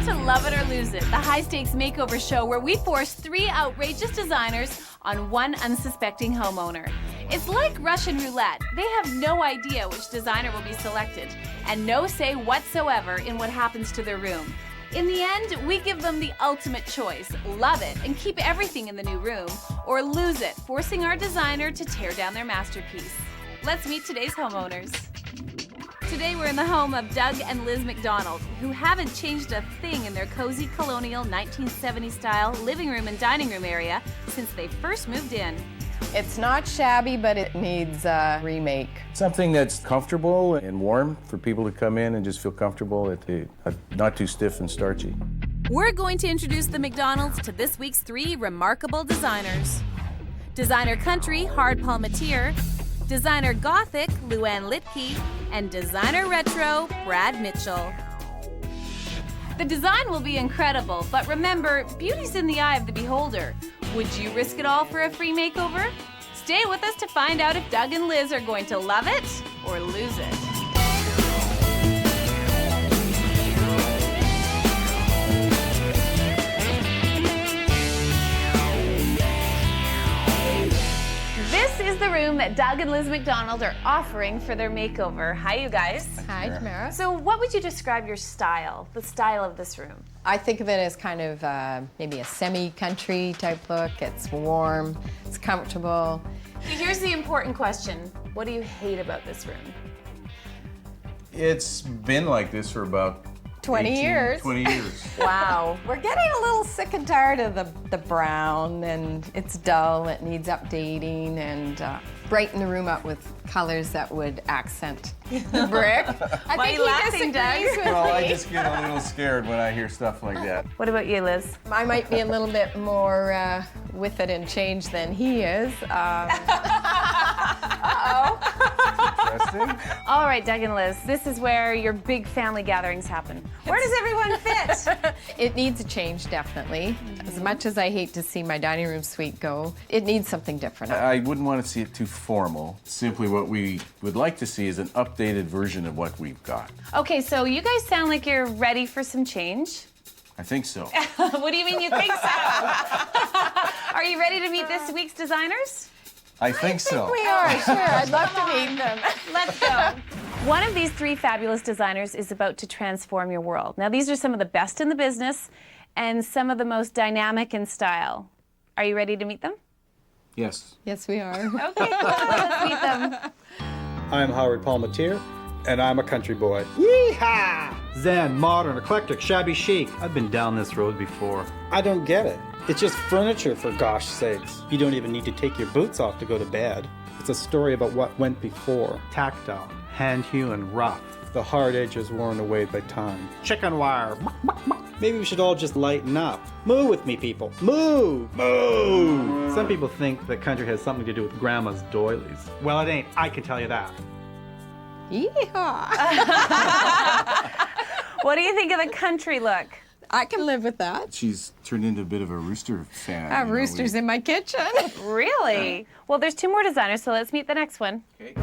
to Love It or Lose It, the high-stakes makeover show where we force 3 outrageous designers on one unsuspecting homeowner. It's like Russian roulette. They have no idea which designer will be selected and no say whatsoever in what happens to their room. In the end, we give them the ultimate choice: love it and keep everything in the new room, or lose it, forcing our designer to tear down their masterpiece. Let's meet today's homeowners. Today we're in the home of Doug and Liz McDonald, who haven't changed a thing in their cozy colonial 1970s style living room and dining room area since they first moved in. It's not shabby, but it needs a remake. Something that's comfortable and warm for people to come in and just feel comfortable, not too stiff and starchy. We're going to introduce the McDonalds to this week's 3 remarkable designers. Designer Country, Hard Palmatier, Designer Gothic, Luann Litke, and Designer Retro, Brad Mitchell. The design will be incredible, but remember, beauty's in the eye of the beholder. Would you risk it all for a free makeover? Stay with us to find out if Doug and Liz are going to love it or lose it. This is the room that Doug and Liz McDonald are offering for their makeover. Hi, you guys. Hi, Tamara. So what would you describe your style, the style of this room? I think of it as kind of maybe a semi-country type look. It's warm, it's comfortable. Here's the important question. What do you hate about this room? It's been like this for about 20 years. 20 years. Wow. We're getting a little sick and tired of the brown, and it's dull, it needs updating, and brighten the room up with colors that would accent the brick. Why are you laughing, Doug? Well, I just get a little scared when I hear stuff like that. What about you, Liz? I might be a little bit more with it and change than he is. Interesting. All right, Doug and Liz, this is where your big family gatherings happen. Where does everyone fit? It needs a change, definitely. As much as I hate to see my dining room suite go, it needs something different. I wouldn't want to see it too formal. Simply what we would like to see is an updated version of what we've got. Okay, so you guys sound like you're ready for some change. I think so. What do you mean you think so? Are you ready to meet this week's designers? I think so. We are, sure. I'd love to meet them. Let's go. One of these 3 fabulous designers is about to transform your world. Now, these are some of the best in the business and some of the most dynamic in style. Are you ready to meet them? Yes. Yes, we are. Okay, cool. Let's meet them. I'm Howard Palmatier, and I'm a country boy. Yeehaw! Zen, modern, eclectic, shabby chic. I've been down this road before. I don't get it. It's just furniture, for gosh sakes. You don't even need to take your boots off to go to bed. It's a story about what went before. Tactile, hand-hewn, rough. The hard edges worn away by time. Chicken wire. Maybe we should all just lighten up. Moo with me, people. Moo! Moo! Some people think that country has something to do with grandma's doilies. Well, it ain't. I can tell you that. Yeehaw! What do you think of the country look? I can live with that. She's turned into a bit of a rooster fan. Roosters in my kitchen. Really? Well, there's 2 more designers, so let's meet the next one. Okay.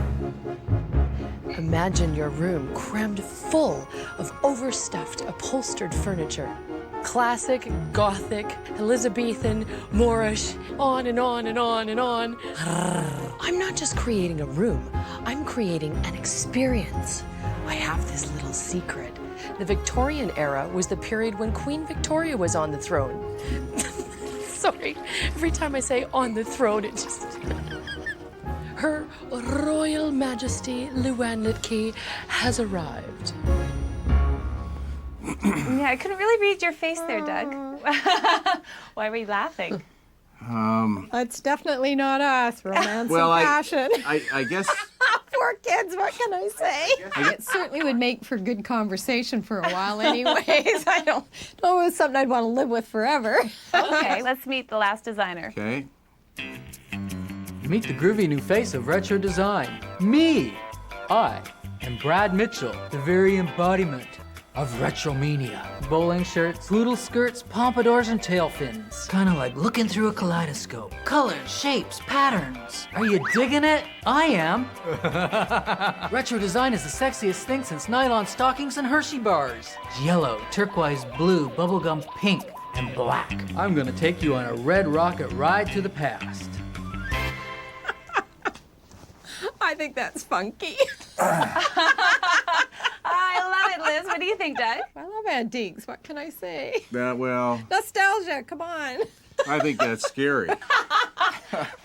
Imagine your room crammed full of overstuffed, upholstered furniture. Classic, Gothic, Elizabethan, Moorish, on and on and on and on. I'm not just creating a room, I'm creating an experience. I have this little secret. The Victorian era was the period when Queen Victoria was on the throne. Sorry, every time I say on the throne, it just... Her Royal Majesty Luann Litke has arrived. Yeah, I couldn't really read your face there, Doug. Why were you laughing? It's definitely not us. Romance Well, and passion. I guess... Poor kids, what can I say? It certainly would make for good conversation for a while anyways. I don't know if it's something I'd want to live with forever. Okay, let's meet the last designer. Okay. Meet the groovy new face of retro design, me! I am Brad Mitchell, the very embodiment of retromania. Bowling shirts, poodle skirts, pompadours, and tail fins. Kind of like looking through a kaleidoscope. Colors, shapes, patterns. Are you digging it? I am. Retro design is the sexiest thing since nylon stockings and Hershey bars. Yellow, turquoise blue, bubblegum pink, and black. I'm gonna take you on a red rocket ride to the past. I think that's funky. I love it, Liz. What do you think, Doug? I love antiques. What can I say? Well, Nostalgia, come on. I think that's scary.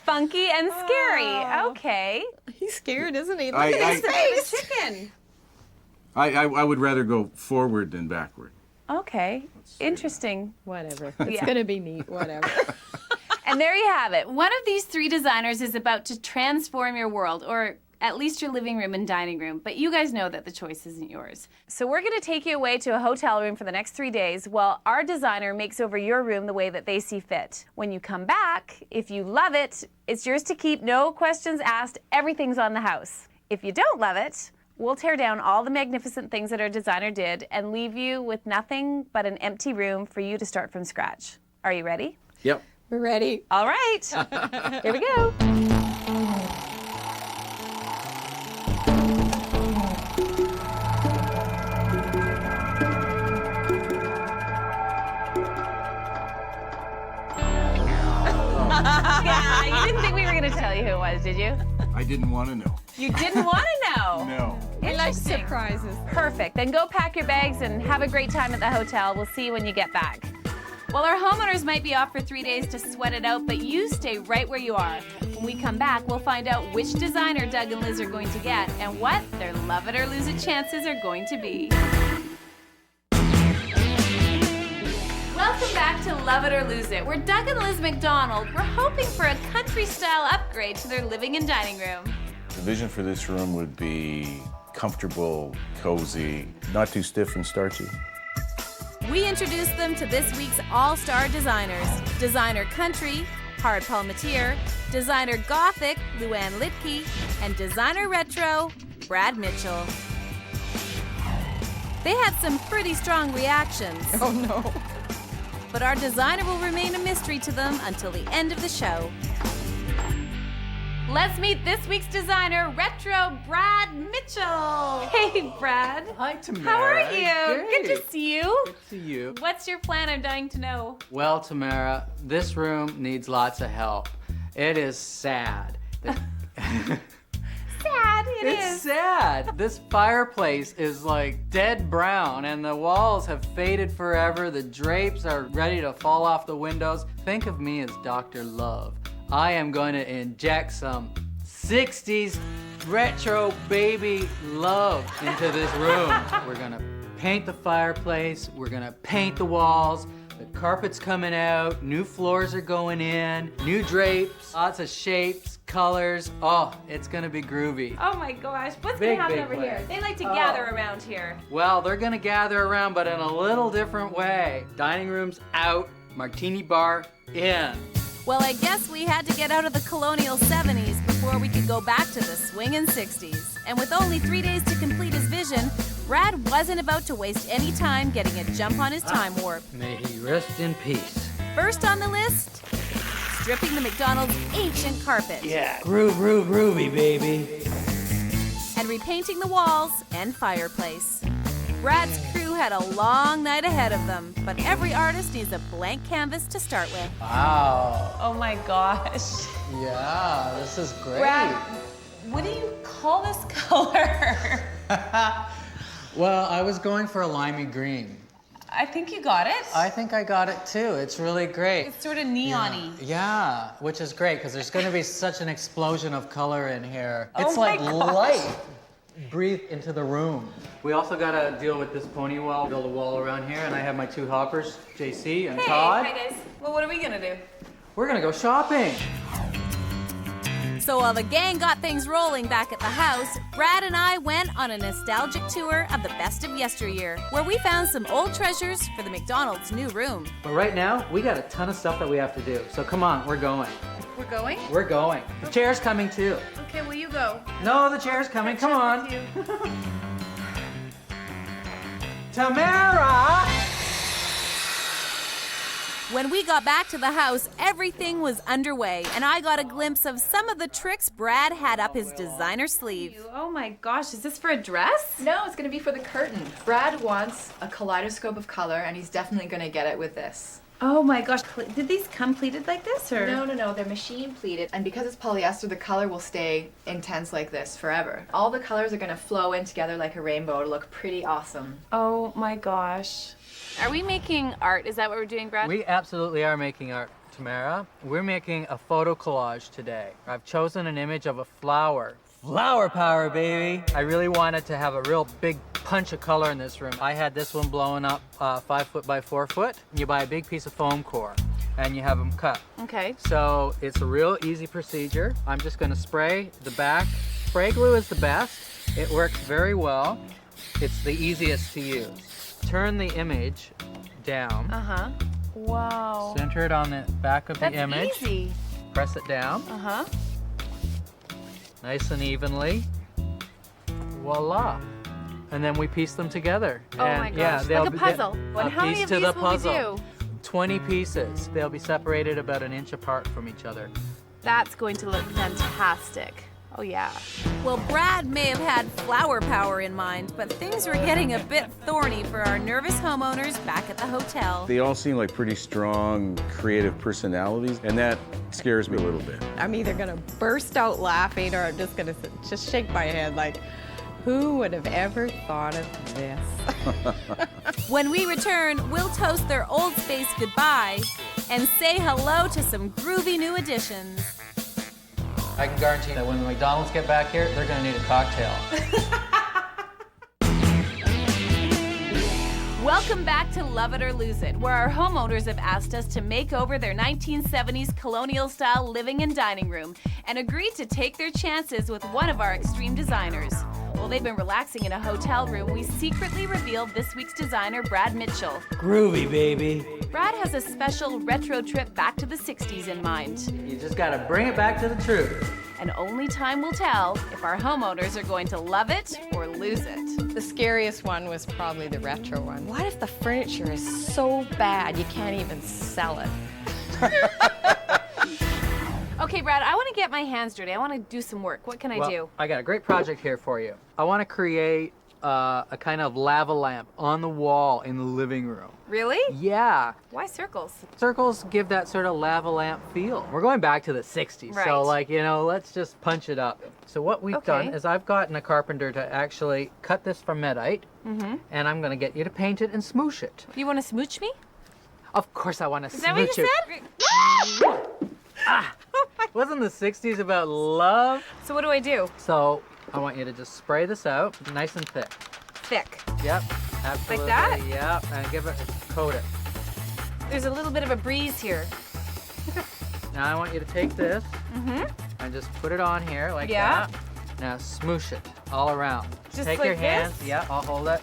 Funky and scary. Okay. He's scared, isn't he? Look I- at his The face. chicken. I would rather go forward than backward. Okay. Interesting. Whatever. It's Yeah. gonna be neat. Whatever. And there you have it. One of these three designers is about to transform your world, or at least your living room and dining room. But you guys know that the choice isn't yours. So we're going to take you away to a hotel room for the next 3 days while our designer makes over your room the way that they see fit. When you come back, if you love it, it's yours to keep, no questions asked. Everything's on the house. If you don't love it, we'll tear down all the magnificent things that our designer did and leave you with nothing but an empty room for you to start from scratch. Are you ready? Yep. We're ready. All right. Here we go. Yeah, you didn't think we were going to tell you who it was, did you? I didn't want to know. You didn't want to know. No. I like Interesting. surprises. Perfect. Then go pack your bags and have a great time at the hotel. We'll see you when you get back. Well, our homeowners might be off for 3 days to sweat it out, but you stay right where you are. When we come back, we'll find out which designer Doug and Liz are going to get and what their love it or lose it chances are going to be. Welcome back to Love It or Lose It, where Doug and Liz McDonald were hoping for a country-style upgrade to their living and dining room. The vision for this room would be comfortable, cozy, not too stiff and starchy. We introduced them to this week's all-star designers. Designer Country, Hard Palmatier, Designer Gothic, Luann Litke, and Designer Retro, Brad Mitchell. They had some pretty strong reactions. Oh no. But our designer will remain a mystery to them until the end of the show. Let's meet this week's designer, Retro Brad Mitchell. Hey, Brad. Hi, Tamara. How are you? Great. Good to see you. Good to see you. What's your plan? I'm dying to know. Well, Tamara, this room needs lots of help. It is sad. Sad, It's sad. This fireplace is like dead brown and the walls have faded forever. The drapes are ready to fall off the windows. Think of me as Dr. Love. I am going to inject some 60s retro baby love into this room. We're going to paint the fireplace. We're going to paint the walls. The carpet's coming out. New floors are going in. New drapes. Lots of shapes, colors. Oh, it's going to be groovy. Oh my gosh, what's Big, gonna happen big over plan. here? They like to gather around here. Well, they're gonna gather around, but in a little different way. Dining room's out, martini bar in. Well, I guess we had to get out of the colonial 70s before we could go back to the swingin' 60s. And with only 3 days to complete his vision, Brad wasn't about to waste any time getting a jump on his time warp. May he rest in peace. First on the list, stripping the McDonald's ancient carpet. Yeah, groovy, baby. And repainting the walls and fireplace. Brad's crew had a long night ahead of them, but every artist needs a blank canvas to start with. Wow. Oh my gosh. Yeah, this is great. Brad, what do you call this color? Well, I was going for a limey green. I think you got it. I think I got it too. It's really great. It's sort of neon-y. Yeah, which is great because there's going to be such an explosion of color in here. Oh It's my like gosh. light breathe into the room. We also got to deal with this pony wall, build a wall around here, and I have my two helpers, JC and Todd. Hey guys. Well, what are we gonna do? We're going to go shopping. So while the gang got things rolling back at the house, Brad and I went on a nostalgic tour of the best of yesteryear, where we found some old treasures for the McDonald's new room. But right now, we got a ton of stuff that we have to do. So come on, we're going. We're going? We're going. The chair's coming too. Okay, well you go. No, the chair's coming. Come on. Tamara! When we got back to the house, everything was underway, and I got a glimpse of some of the tricks Brad had up his designer sleeve. Oh my gosh, is this for a dress? No, it's going to be for the curtain. Brad wants a kaleidoscope of color, and he's definitely going to get it with this. Oh my gosh, did these come pleated like this, or? No, they're machine pleated, and because it's polyester, the color will stay intense like this forever. All the colors are going to flow in together like a rainbow to look pretty awesome. Oh my gosh. Are we making art? Is that what we're doing, Brad? We absolutely are making art, Tamara. We're making a photo collage today. I've chosen an image of a flower. Flower power, baby! I really wanted to have a real big punch of color in this room. I had this one blown up 5 foot by 4 foot. You buy a big piece of foam core and you have them cut. Okay. So it's a real easy procedure. I'm just gonna spray the back. Spray glue is the best. It works very well. It's the easiest to use. Turn the image down. Uh-huh. Wow. Center it on the back of the image. That's easy. Press it down. Uh-huh. Nice and evenly. Voila. And then we piece them together. Oh and my gosh, yeah, like they'll a be- puzzle. A And how many piece of to these the will we puzzle. do? 20 pieces. They'll be separated about 1 inch apart from each other. That's going to look fantastic. Oh yeah. Well, Brad may have had flower power in mind, but things were getting a bit thorny for our nervous homeowners back at the hotel. They all seem like pretty strong, creative personalities, and that scares me a little bit. I'm either going to burst out laughing or I'm just going to just shake my head like, who would have ever thought of this? When we return, we'll toast their old space goodbye and say hello to some groovy new additions. I can guarantee that when the McDonald's get back here, they're gonna need a cocktail. Welcome back to Love It or Lose It, where our homeowners have asked us to make over their 1970s colonial-style living and dining room and agreed to take their chances with one of our extreme designers. While they've been relaxing in a hotel room, we secretly revealed this week's designer, Brad Mitchell. Groovy, baby. Brad has a special retro trip back to the 60s in mind. You just gotta bring it back to the truth. And only time will tell if our homeowners are going to love it or lose it. The scariest one was probably the retro one. What if the furniture is so bad you can't even sell it? Okay, Brad, I want to get my hands dirty. I want to do some work. What can I do? I got a great project here for you. I want to create a kind of lava lamp on the wall in the living room. Really? Yeah. Why circles? Circles give that sort of lava lamp feel. We're going back to the 60s, Right. so let's just punch it up. So what we've done is I've gotten a carpenter to actually cut this from Medite, and I'm gonna get you to paint it and smoosh it. You want to smooch me? Of course I want to Is smooch that what you it. said? Wasn't the 60s about love? So what do I do? So I want you to just spray this out nice and thick. Thick. Yep, absolutely. that? Yep, and coat it. There's a little bit of a breeze here. Now I want you to take this and just put it on here like Yeah. that. Now smoosh it all around. Just take like your hands. this? Yeah, I'll hold it.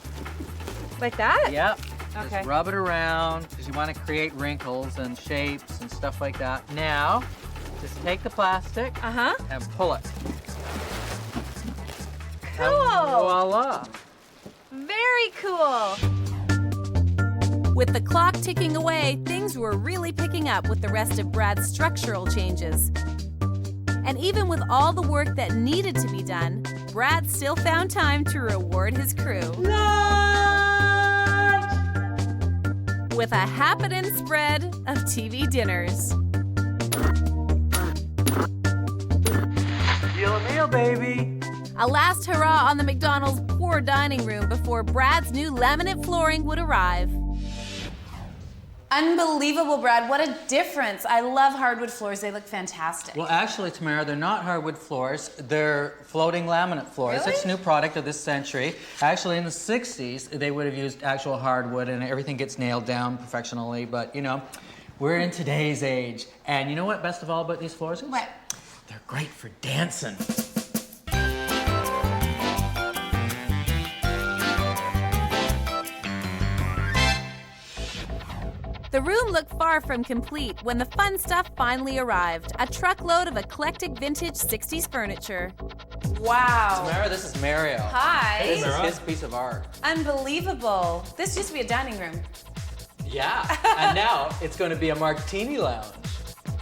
Like that? Yep. Okay. Just rub it around because you want to create wrinkles and shapes and stuff like that. Now, just take the plastic Uh-huh. and pull it. Cool. And voila. Very cool. With the clock ticking away, things were really picking up with the rest of Brad's structural changes. And even with all the work that needed to be done, Brad still found time to reward his crew. With a happening spread of TV dinners. Deal a meal, baby. A last hurrah on the McDonald's poor dining room before Brad's new laminate flooring would arrive. Unbelievable, Brad. What a difference. I love hardwood floors. They look fantastic. Well, actually, Tamara, they're not hardwood floors. They're floating laminate floors. Really? It's a new product of this century. Actually, in the 60s, they would have used actual hardwood and everything gets nailed down professionally. But, we're in today's age. And you know what best of all about these floors is? What? They're great for dancing. The room looked far from complete when the fun stuff finally arrived. A truckload of eclectic vintage 60s furniture. Wow. Tamara, this is Mario. Hi. This is his piece of art. Unbelievable. This used to be a dining room. Yeah, and now it's going to be a martini lounge.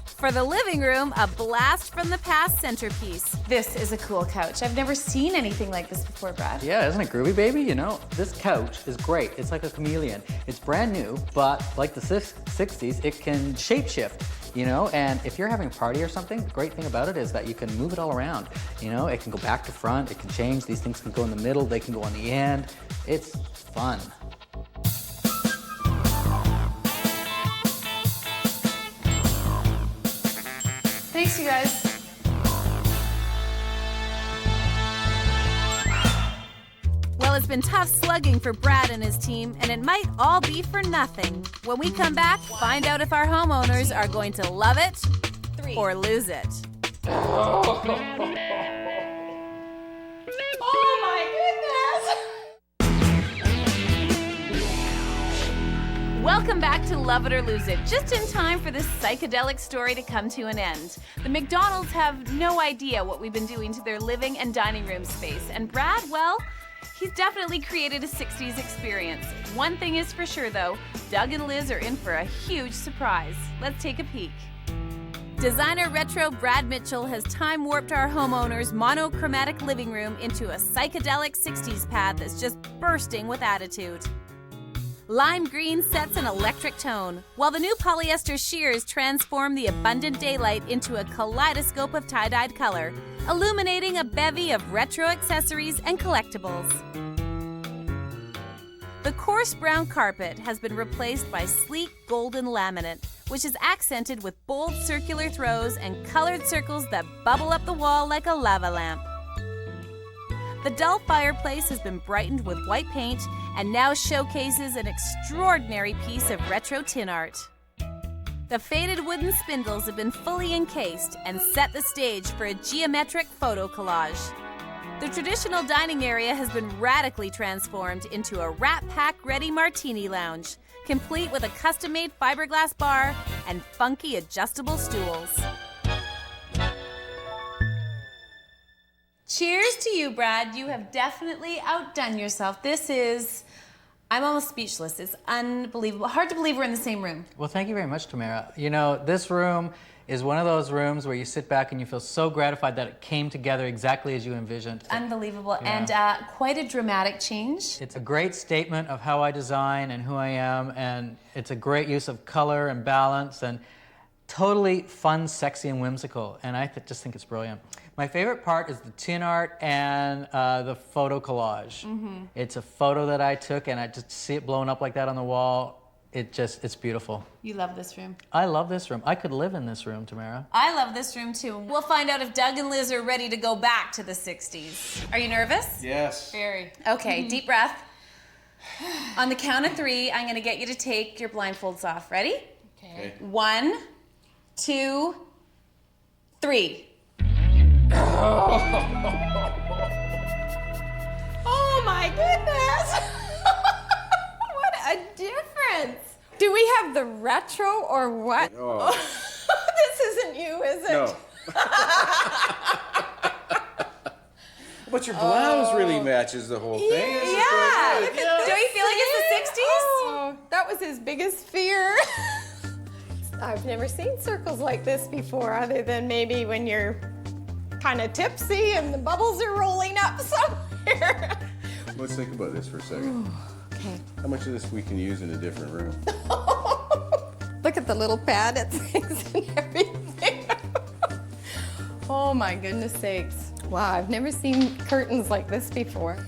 For the living room, a blast from the past centerpiece. This is a cool couch. I've never seen anything like this before, Brad. Yeah, isn't it groovy, baby? You know, this couch is great. It's like a chameleon. It's brand new, but like the 60s, it can shapeshift, you know? And if you're having a party or something, the great thing about it is that you can move it all around. You know, it can go back to front, it can change. These things can go in the middle, they can go on the end. It's fun. Thanks, you guys. Well, it's been tough slugging for Brad and his team, and it might all be for nothing. When we come back, find out if our homeowners are going to love it or lose it. Oh my goodness! Welcome back to Love It or Lose It, just in time for this psychedelic story to come to an end. The McDonald's have no idea what we've been doing to their living and dining room space, and Brad, well, he's definitely created a 60s experience. One thing is for sure though, Doug and Liz are in for a huge surprise. Let's take a peek. Designer retro Brad Mitchell has time warped our homeowners' monochromatic living room into a psychedelic 60s pad that's just bursting with attitude. Lime green sets an electric tone, while the new polyester sheers transform the abundant daylight into a kaleidoscope of tie-dyed color, illuminating a bevy of retro accessories and collectibles. The coarse brown carpet has been replaced by sleek golden laminate, which is accented with bold circular throws and colored circles that bubble up the wall like a lava lamp. The dull fireplace has been brightened with white paint and now showcases an extraordinary piece of retro tin art. The faded wooden spindles have been fully encased and set the stage for a geometric photo collage. The traditional dining area has been radically transformed into a Rat Pack ready martini lounge, complete with a custom-made fiberglass bar and funky adjustable stools. Cheers to you, Brad. You have definitely outdone yourself. I'm almost speechless. It's unbelievable. Hard to believe we're in the same room. Well, thank you very much, Tamara. You know, this room is one of those rooms where you sit back and you feel so gratified that it came together exactly as you envisioned. Unbelievable. Yeah. And quite a dramatic change. It's a great statement of how I design and who I am, and it's a great use of color and balance and totally fun, sexy, and whimsical, and I just think it's brilliant. My favorite part is the tin art and the photo collage. Mm-hmm. It's a photo that I took, and I just see it blown up like that on the wall. It's beautiful. You love this room. I love this room. I could live in this room, Tamara. I love this room too. We'll find out if Doug and Liz are ready to go back to the 60s. Are you nervous? Yes. Very. Okay, deep breath. On the count of 3, I'm gonna get you to take your blindfolds off. Ready? Okay. 1, 2, 3. Oh my goodness! What a difference! Do we have the retro or what? Oh. This isn't you, is it? No. But your blouse really matches the whole thing. This is Yeah. quite Look good. at Do you feel like it's the 60s? Oh, that was his biggest fear. I've never seen circles like this before, other than maybe when you're kind of tipsy and the bubbles are rolling up somewhere. Let's think about this for a second. Okay. How much of this we can use in a different room? Look at the little pad it things and everything. Oh my goodness sakes. Wow, I've never seen curtains like this before.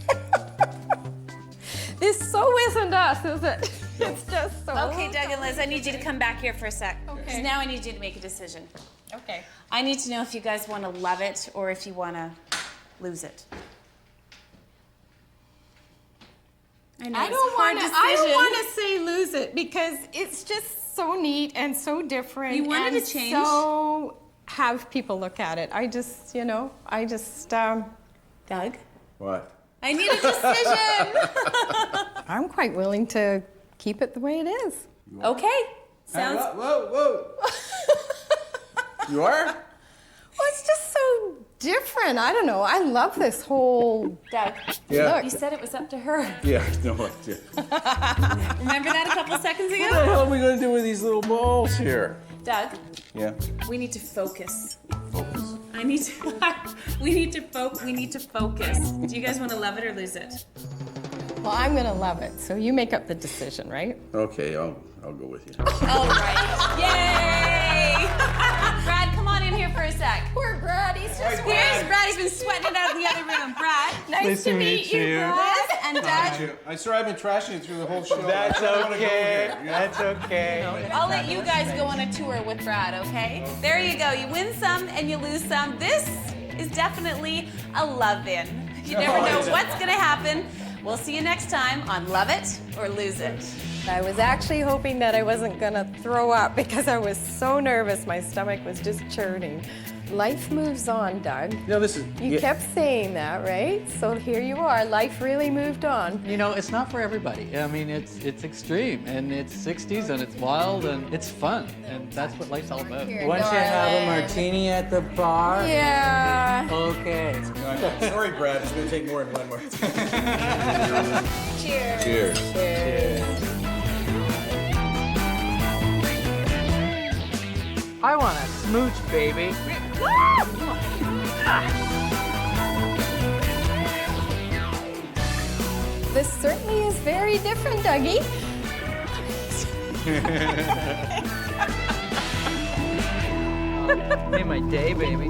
This so isn't us, is it? It's just so. Okay, Doug and Liz, I need you to come back here for a sec. Okay. 'Cause now I need you to make a decision. Okay. I need to know if you guys want to love it or if you want to lose it. I know I it's a don't hard decision. want to say lose it because it's just so neat and so different. You wanted and to change. So have people look at it. I just, Doug? What? I need a decision. I'm quite willing to keep it the way it is. Okay. Sounds. Whoa, whoa, whoa. You are? Well, it's just so different. I don't know. I love this whole. Doug, Yeah. you said it was up to her. Yeah, no idea. Remember that a couple seconds What the ago? hell are we gonna do with these little balls here? Doug, Yeah. we need to focus. Focus. We need to focus. Do you guys want to love it or lose it? Well, I'm gonna love it. So you make up the decision, right? Okay, I'll go with you. All right. Yay! Brad, come on in here for a sec. Poor Brad. He's just. Here's Brad. He's been sweating it out in the other room. Brad. Nice to meet you, Brad. And Dad. I'm sorry I've been trashing you through the whole show. That's I don't wanna go okay. there, you know? That's okay. I'll let you guys go on a tour with Brad, okay? There you go. You win some and you lose some. This is definitely a love-in. You never know what's going to happen. We'll see you next time on Love It or Lose It. I was actually hoping that I wasn't gonna throw up because I was so nervous. My stomach was just churning. Life moves on, Doug. No, this is. You kept saying that, right? So here you are. Life really moved on. You know, it's not for everybody. I mean, it's extreme, and it's 60s, and it's wild, and it's fun, and that's what life's all about. Here, Once you have a darling. martini at the bar. Yeah. Okay. Sorry, Brad. It's gonna take more than one more. Cheers. Cheers. I want a smooch, baby. This certainly is very different, Dougie. Made my day, baby.